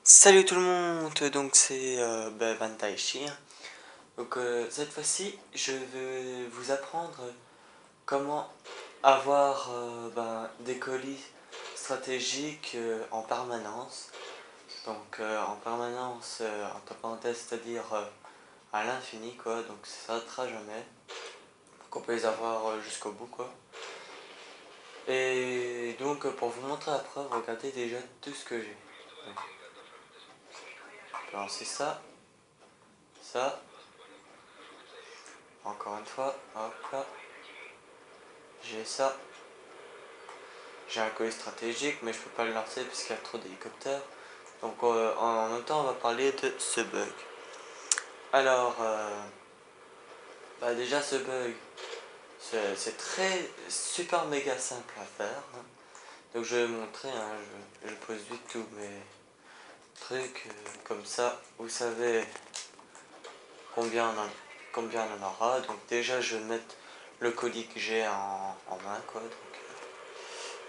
Salut tout le monde, donc c'est Van Taichi. Donc cette fois-ci, je vais vous apprendre comment avoir des colis stratégiques en permanence. Donc en permanence, entre parenthèses, c'est-à-dire à l'infini quoi, donc ça s'arrêtera jamais. Donc on peut les avoir jusqu'au bout quoi. Et donc pour vous montrer la preuve, regardez déjà tout ce que j'ai. Alors c'est ça, encore une fois, hop là, j'ai ça. J'ai un colis stratégique, mais je peux pas le lancer puisqu'il y a trop d'hélicoptères. Donc en même temps, on va parler de ce bug. Alors, déjà ce bug, c'est très super méga simple à faire, hein. Donc je vais montrer, hein, je pose vite tous mes trucs comme ça. Vous savez combien on en aura. Donc déjà, je vais mettre le colis que j'ai en main, quoi. Donc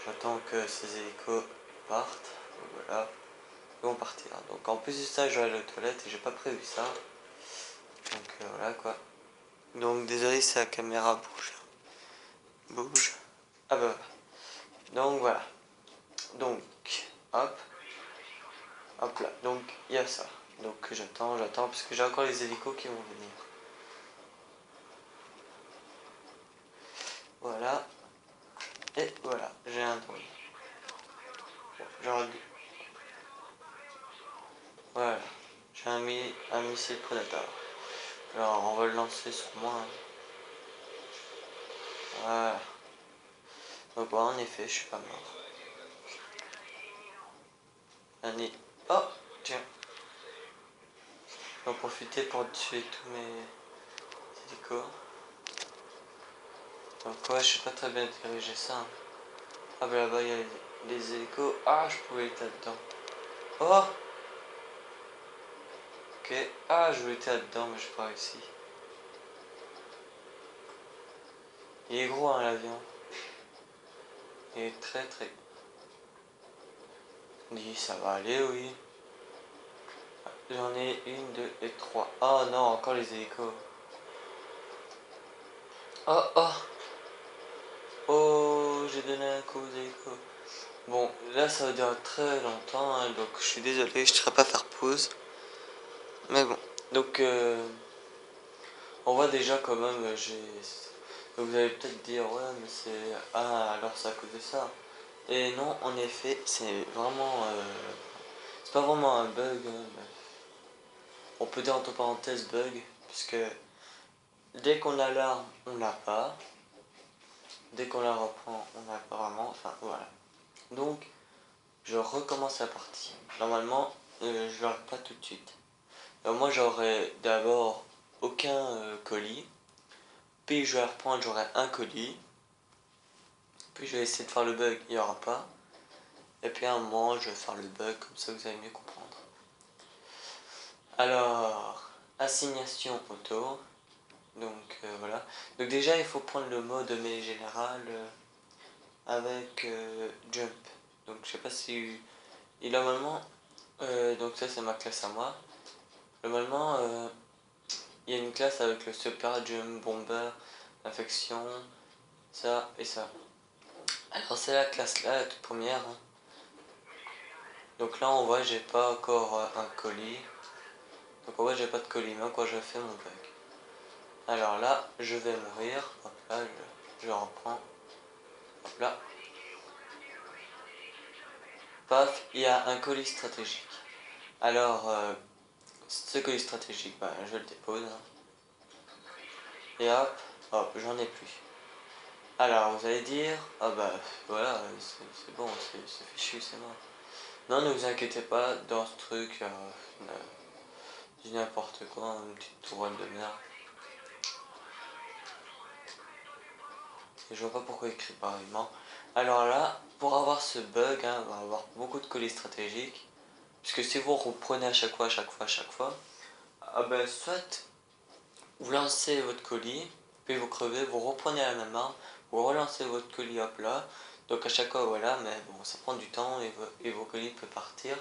j'attends que ces hélicos partent. Donc, voilà. Vont partir. Donc en plus de ça, je vais aller aux toilettes et j'ai pas prévu ça. Donc voilà quoi. Donc désolé si la caméra bouge. Bouge. Ah bah voilà. Donc voilà. Donc hop. Hop là. Donc il y a ça. Donc j'attends parce que j'ai encore les hélicos qui vont venir. Voilà. Et voilà. J'ai un drone. J'aurais dû. Voilà. J'ai un missile Predator. Alors on va le lancer sur moi, hein. Voilà. Donc voilà, en effet, je suis pas mort. Allez. Oh tiens. Je vais en profiter pour tuer tous mes hélicos. Donc ouais, je sais pas très bien diriger ça, hein. Ah bah là-bas il y a les hélicos. Ah, je pouvais être là-dedans. Oh. Ok. Ah, je voulais être là-dedans, mais je pas réussi. Il est gros, hein, l'avion. Il est très très. On dit ça va aller, oui. J'en ai une, deux et trois. Oh non, encore les hélicos. Oh oh. Oh, j'ai donné un coup aux hélicos. Bon, là ça va durer très longtemps, hein, donc je suis désolé, je ne saurais pas faire pause. Mais bon, donc on voit déjà quand même, j'ai. Donc vous allez peut-être dire, ouais, mais c'est. Ah, alors c'est à cause de ça. Et non, en effet, c'est vraiment. C'est pas vraiment un bug, hein, mais on peut dire entre parenthèses bug, puisque dès qu'on a l'arme, on l'a pas. Dès qu'on la reprend, on l'a pas vraiment. Enfin, voilà. Donc, je recommence la partie. Normalement, je l'aurai pas tout de suite. Alors moi, j'aurai d'abord aucun colis. Puis je vais reprendre, j'aurai un colis. Puis je vais essayer de faire le bug, il n'y aura pas. Et puis à un moment, je vais faire le bug, comme ça vous allez mieux comprendre. Alors, assignation auto. Donc voilà. Donc déjà, il faut prendre le mode mêlée générale avec jump. Donc je sais pas si. Et normalement, donc ça c'est ma classe à moi. Normalement, il y a une classe avec le super jump, bomber, infection, ça et ça. Alors c'est la classe là, la toute première, hein. Donc là on voit j'ai pas encore un colis. Donc on voit j'ai pas de colis, même quand je fais mon bug. Alors là je vais mourir. Hop là je reprends. Hop là. Paf, il y a un colis stratégique. Alors ce colis stratégique, bah, je le dépose, hein. Et hop, hop, j'en ai plus. Alors vous allez dire, ah bah voilà, c'est bon, c'est fichu, c'est mort. Non, ne vous inquiétez pas, dans ce truc, dis n'importe quoi, une petite tourelle de merde. Et je vois pas pourquoi il écrit pareillement. Alors là, pour avoir ce bug, hein, on va avoir beaucoup de colis stratégiques. Puisque si vous reprenez à chaque fois, ah ben soit vous lancez votre colis, puis vous crevez, vous reprenez la même arme, vous relancez votre colis hop là. Donc à chaque fois voilà, mais bon ça prend du temps et vos colis peuvent partir.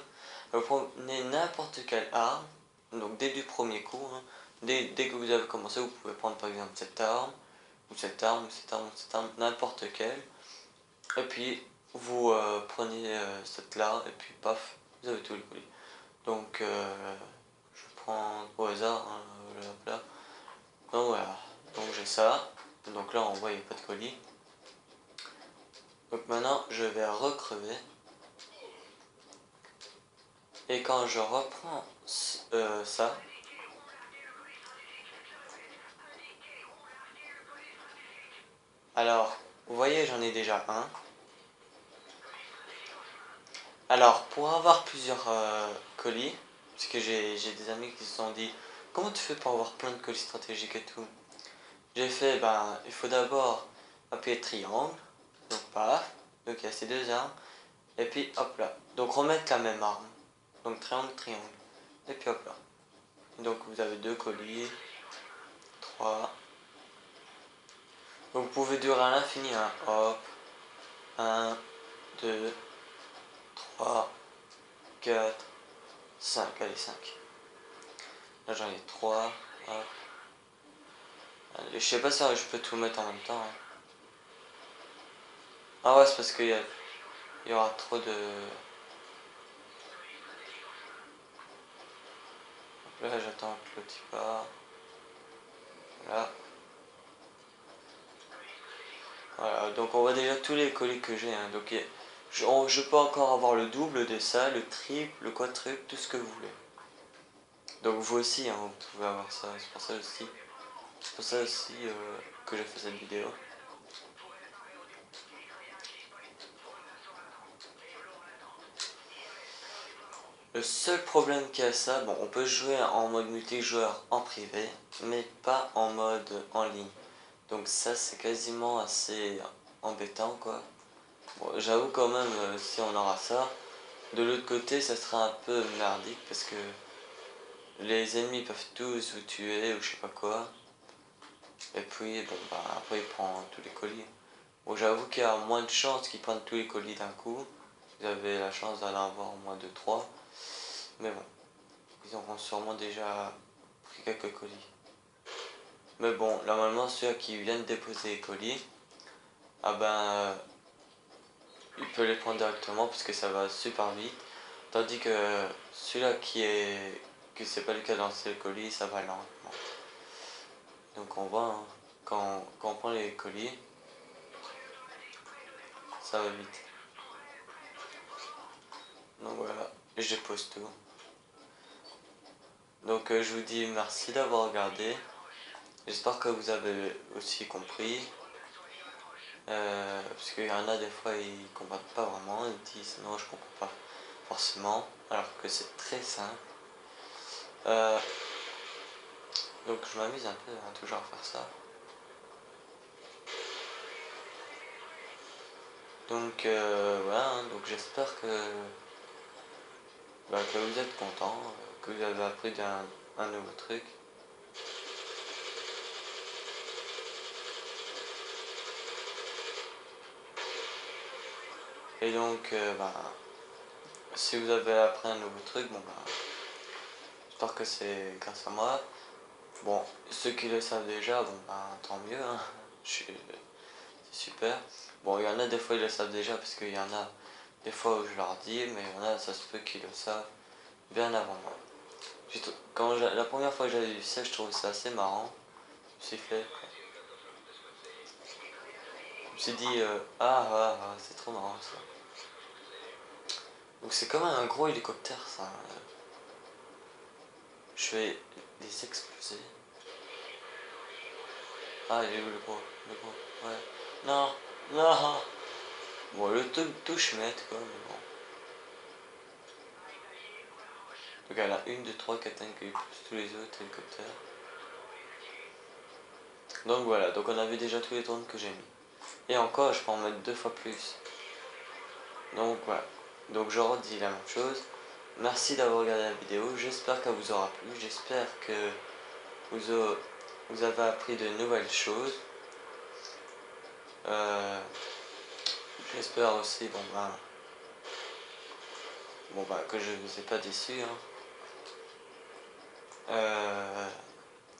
Vous prenez n'importe quelle arme, donc dès du premier coup, hein, dès que vous avez commencé, vous pouvez prendre par exemple cette arme, ou cette arme, ou cette arme, ou cette arme, n'importe quelle. Et puis vous prenez cette là, et puis paf, vous avez tous les colis. Donc je prends au hasard, hein, là. Donc voilà, donc j'ai ça. Donc là on voit il n'y a pas de colis. Donc maintenant je vais recrever. Et quand je reprends ça, alors vous voyez j'en ai déjà un. Alors pour avoir plusieurs colis, parce que j'ai des amis qui se sont dit comment tu fais pour avoir plein de colis stratégiques et tout. J'ai fait, ben il faut d'abord appuyer triangle, donc paf, donc il y a ces deux armes, et puis hop là, donc remettre la même arme, donc triangle, triangle, et puis hop là. Donc vous avez deux colis, trois. Donc vous pouvez durer à l'infini, hein. Hop, 1, 2, 3, 4, 5, allez 5. Là j'en ai 3, hop. Allez, je sais pas si je peux tout mettre en même temps. Hein. Ah ouais, c'est parce qu'il y aura trop de... Là j'attends que l'autre il part. Voilà. Voilà, donc on voit déjà tous les colis que j'ai. Hein. Donc je peux encore avoir le double de ça, le triple, le quadruple, tout ce que vous voulez. Donc vous aussi, hein, vous pouvez avoir ça. C'est pour ça aussi, que j'ai fait cette vidéo. Le seul problème qu'il y a à ça, bon, on peut jouer en mode multijoueur en privé, mais pas en mode en ligne. Donc ça c'est quasiment assez embêtant quoi. Bon, j'avoue quand même si on aura ça. De l'autre côté ça sera un peu merdique parce que les ennemis peuvent tous vous tuer ou je sais pas quoi. Et puis bon bah après il prend tous les colis. Bon j'avoue qu'il y a moins de chances qu'ils prennent tous les colis d'un coup. Vous avez la chance d'en avoir au moins 2-3. Mais bon, ils auront sûrement déjà pris quelques colis. Mais bon, normalement ceux qui viennent déposer les colis, ah ben il peut les prendre directement parce que ça va super vite. Tandis que celui-là que c'est pas le cas lancer le colis, ça va lentement. Donc on voit, hein, quand on prend les colis, ça va vite. Donc voilà, et je dépose tout. Donc je vous dis merci d'avoir regardé. J'espère que vous avez aussi compris. Parce qu'il y en a des fois ils comprennent pas vraiment, ils disent non je comprends pas forcément, alors que c'est très simple. Donc je m'amuse un peu à toujours faire ça. Donc voilà, hein, donc j'espère que vous êtes contents, que vous avez appris un nouveau truc. Et donc si vous avez appris un nouveau truc, bon j'espère que c'est grâce à moi. Bon, ceux qui le savent déjà, bon tant mieux, hein. C'est super. Bon, il y en a des fois ils le savent déjà parce qu'il y en a des fois où je leur dis, mais il y en a ça se peut qu'ils le savent bien avant moi. La première fois que j'avais vu ça, je trouvais ça assez marrant. Je me suis fait. Je me suis dit, c'est trop marrant ça. Donc c'est comme un gros hélicoptère ça. Je vais les exploser. Ah, il est où le gros? Le gros, ouais. Non, non. Bon, le truc touche mètre quoi, mais bon. Donc elle a 1, 2, 3, 4, 5 qui poussent tous les autres hélicoptères. Donc voilà, donc on avait déjà tous les drones que j'ai mis. Et encore, je peux en mettre 2 fois plus. Donc voilà. Donc je redis la même chose. Merci d'avoir regardé la vidéo. J'espère qu'elle vous aura plu. J'espère que vous avez appris de nouvelles choses. J'espère aussi, bon bah que je vous ai pas déçu, hein.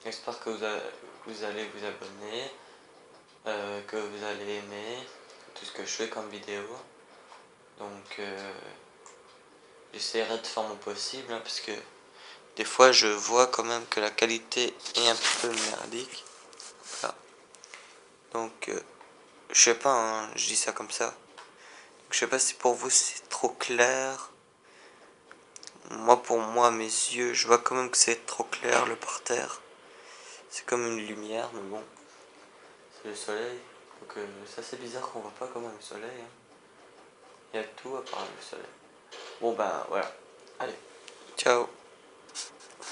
J'espère que vous allez vous abonner, que vous allez aimer tout ce que je fais comme vidéo. Donc j'essaierai de faire mon possible, hein, parce que des fois je vois quand même que la qualité est un peu merdique. Voilà. Donc je sais pas, hein, je dis ça comme ça. Donc, je sais pas si pour vous c'est trop clair. Moi, pour moi, mes yeux, je vois quand même que c'est trop clair le parterre. C'est comme une lumière, mais bon, c'est le soleil. Donc ça c'est bizarre qu'on voit pas quand même le soleil, hein. Il y a tout à part le soleil. Bon ben voilà. Allez, ciao.